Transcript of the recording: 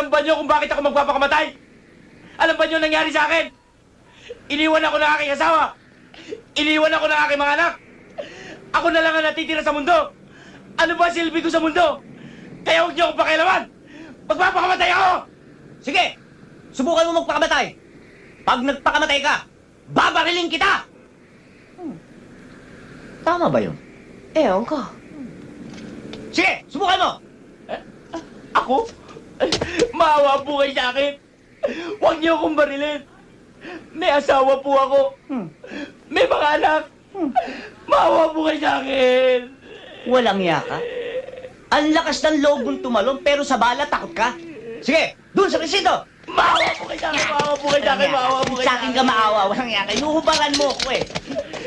Alam ba niyo kung bakit ako magpapakamatay? Alam ba niyo nangyari sa akin? Iniwan ako ng aking asawa. Iniwan ako ng aking mga anak. Ako na lang ang natitira sa mundo. Ano ba silbi ko sa mundo? Kaya huwag niyo akong pakialaman. Magpapakamatay ako! Sige, subukan mo magpakamatay. Pag nagpakamatay ka, babariling kita! Tama ba yun? Ewan ko. Sige, subukan mo! Ako? Maawa po kayo sa akin. Huwag niyo akong barilin. May asawa po ako. May mga anak. Maawa po kayo sa akin. Walang yaka. Ang lakas ng loob mong tumalon, pero sa bala takot ka. Sige, dun sa presinto! Maawa po kayo sa akin. Maawa po kayo sa akin. Maawa po kayo Sa akin ka maawa, walang yaka. Inuhubaran mo ako eh.